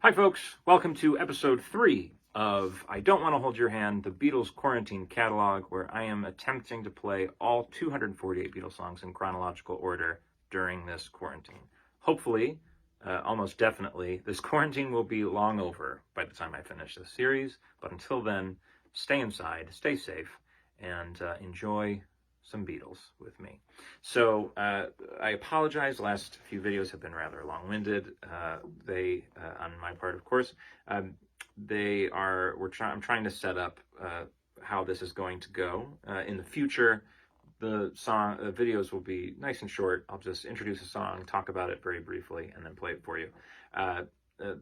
Hi folks, welcome to episode 3 of I Don't Want to Hold Your Hand, the Beatles Quarantine catalog, where I am attempting to play all 248 Beatles songs in chronological order during this quarantine. Hopefully, almost definitely, this quarantine will be long over by the time I finish this series, but until then, stay inside, stay safe, and enjoy some Beatles with me. So I apologize. The last few videos have been rather long-winded. On my part, of course, I'm trying to set up how this is going to go in the future. The videos will be nice and short. I'll just introduce a song, talk about it very briefly, and then play it for you.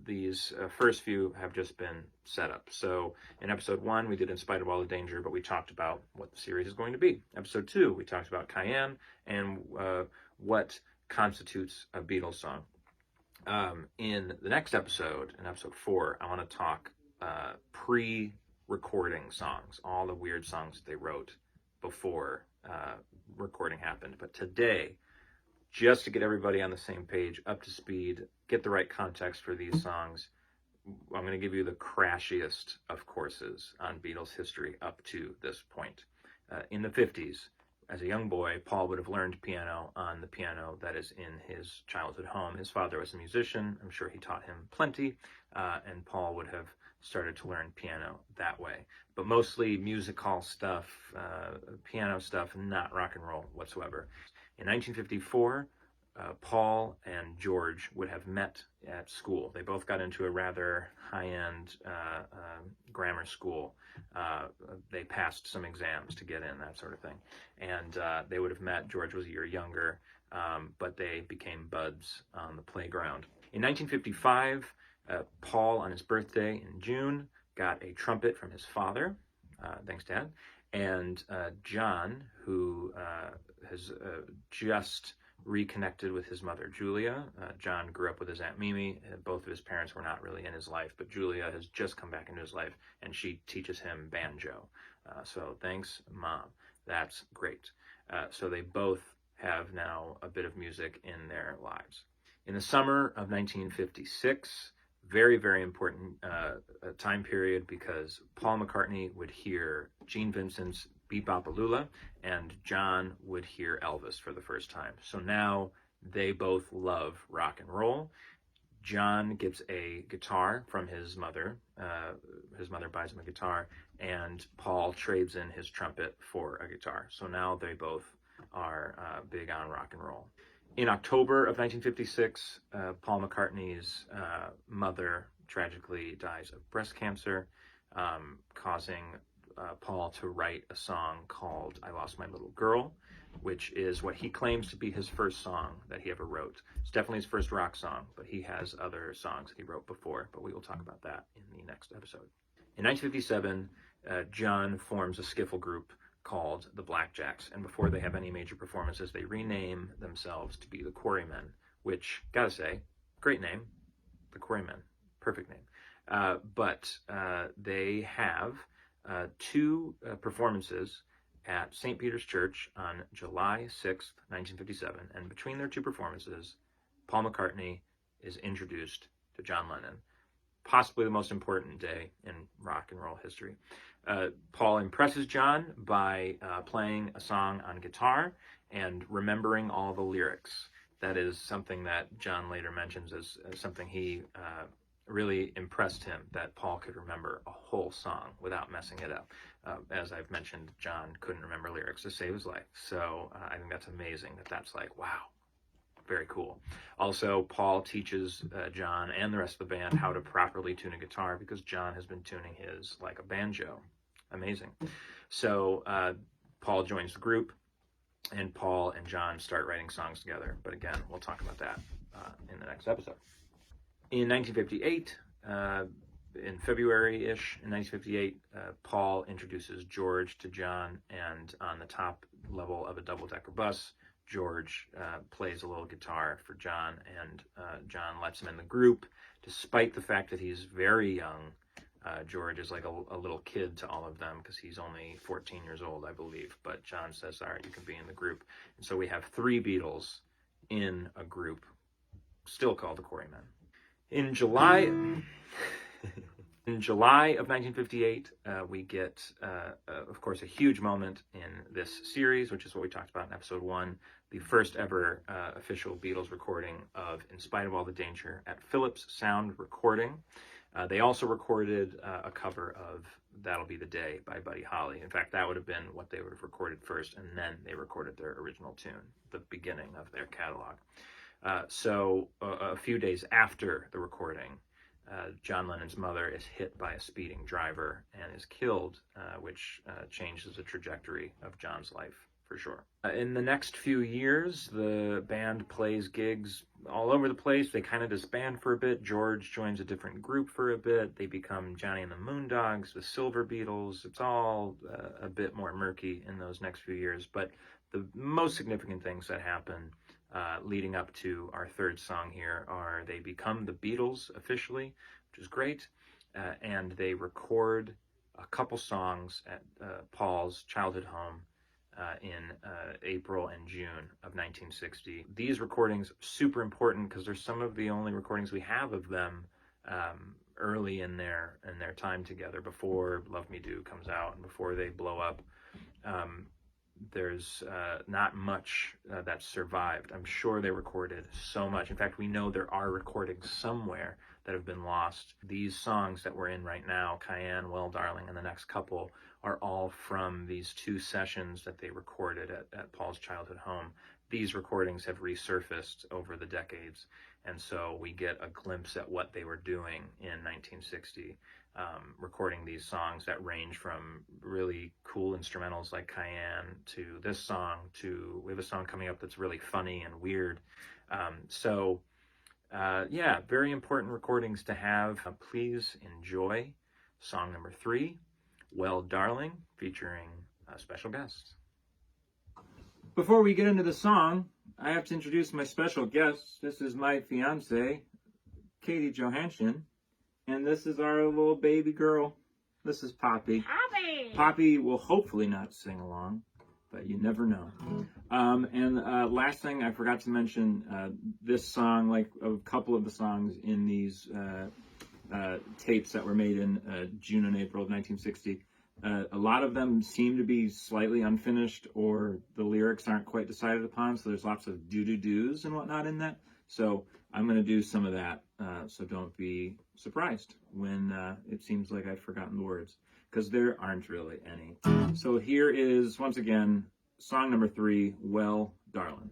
These first few have just been set up. So in episode 1, we did In Spite of All the Danger, but we talked about what the series is going to be. Episode 2, we talked about Cayenne and what constitutes a Beatles song. In the next episode, in episode 4, I want to talk pre-recording songs, all the weird songs that they wrote before recording happened. But today, just to get everybody on the same page, up to speed, get the right context for these songs, I'm going to give you the crashiest of courses on Beatles history up to this point. In the 50s, as a young boy, Paul would have learned piano on the piano that is in his childhood home. His father was a musician. I'm sure he taught him plenty, and Paul would have started to learn piano that way. But mostly music hall stuff, piano stuff, not rock and roll whatsoever. In 1954, Paul and George would have met at school. They both got into a rather high-end grammar school. They passed some exams to get in, that sort of thing. And they would have met. George was a year younger, but they became buds on the playground. In 1955, Paul, on his birthday in June, got a trumpet from his father. Thanks, Dad. And John, who has just reconnected with his mother, Julia. John grew up with his Aunt Mimi. Both of his parents were not really in his life, but Julia has just come back into his life, and she teaches him banjo. So thanks, Mom. That's great. So they both have now a bit of music in their lives. In the summer of 1956, very, very important time period, because Paul McCartney would hear Gene Vincent's Beep Bop a Lula, and John would hear Elvis for the first time. So now they both love rock and roll. John gets a guitar from his mother. His mother buys him a guitar, and Paul trades in his trumpet for a guitar. So now they both are big on rock and roll. In October of 1956, Paul McCartney's mother tragically dies of breast cancer, causing Paul to write a song called I Lost My Little Girl, which is what he claims to be his first song that he ever wrote. It's definitely his first rock song, but he has other songs that he wrote before, but we will talk about that in the next episode. In 1957, John forms a skiffle group called the Blackjacks, and before they have any major performances, they rename themselves to be the Quarrymen, which, gotta say, great name, the Quarrymen, perfect name. But they have 2 performances at St. Peter's Church on July 6th, 1957, and between their 2 performances, Paul McCartney is introduced to John Lennon, possibly the most important day in rock and roll history. Paul impresses John by playing a song on guitar and remembering all the lyrics. That is something that John later mentions as something he really impressed him, that Paul could remember a whole song without messing it up. As I've mentioned, John couldn't remember lyrics to save his life. So I think that's amazing that's like, wow, very cool. Also, Paul teaches John and the rest of the band how to properly tune a guitar, because John has been tuning his like a banjo. Amazing. So Paul joins the group, and Paul and John start writing songs together. But again, we'll talk about that in the next episode. In 1958, in February-ish, in 1958, Paul introduces George to John, and on the top level of a double-decker bus, George plays a little guitar for John, and John lets him in the group, despite the fact that he's very young. George is like a little kid to all of them, because he's only 14 years old, I believe. But John says, all right, you can be in the group. And so we have 3 Beatles in a group, still called the Quarrymen. In July of 1958, we get, of course, a huge moment in this series, which is what we talked about in episode 1, the first ever official Beatles recording of In Spite of All the Danger at Philips Sound Recording. They also recorded a cover of That'll Be the Day by Buddy Holly. In fact, that would have been what they would have recorded first, and then they recorded their original tune, the beginning of their catalog. So a few days after the recording, John Lennon's mother is hit by a speeding driver and is killed, which changes the trajectory of John's life for sure. In the next few years, the band plays gigs all over the place. They kind of disband for a bit. George joins a different group for a bit. They become Johnny and the Moondogs, the Silver Beatles. It's all a bit more murky in those next few years. But the most significant things that happen leading up to our third song here are they become the Beatles officially, which is great, and they record a couple songs at Paul's childhood home in April and June of 1960. These recordings super important because they're some of the only recordings we have of them early in their time together, before Love Me Do comes out and before they blow up. There's not much that survived. I'm sure they recorded so much. In fact, we know there are recordings somewhere that have been lost. These songs that we're in right now, Cayenne, Well, Darling, and the next couple, are all from these 2 sessions that they recorded at Paul's childhood home. These recordings have resurfaced over the decades, and so we get a glimpse at what they were doing in 1960. Recording these songs that range from really cool instrumentals like Cayenne to this song, to we have a song coming up that's really funny and weird. Yeah, very important recordings to have. Please enjoy song number 3, Well, Darling, featuring a special guest. Before we get into the song, I have to introduce my special guest. This is my fiance, Katie Johansson. And this is our little baby girl. This is Poppy. Poppy! Poppy will hopefully not sing along, but you never know. Last thing, I forgot to mention, this song, like a couple of the songs in these tapes that were made in June and April of 1960, a lot of them seem to be slightly unfinished, or the lyrics aren't quite decided upon, so there's lots of do-do-dos and whatnot in that. So I'm going to do some of that, so don't be surprised when it seems like I've forgotten the words, because there aren't really any. So here is, once again, song number 3, Well, Darling.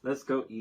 Let's go eat.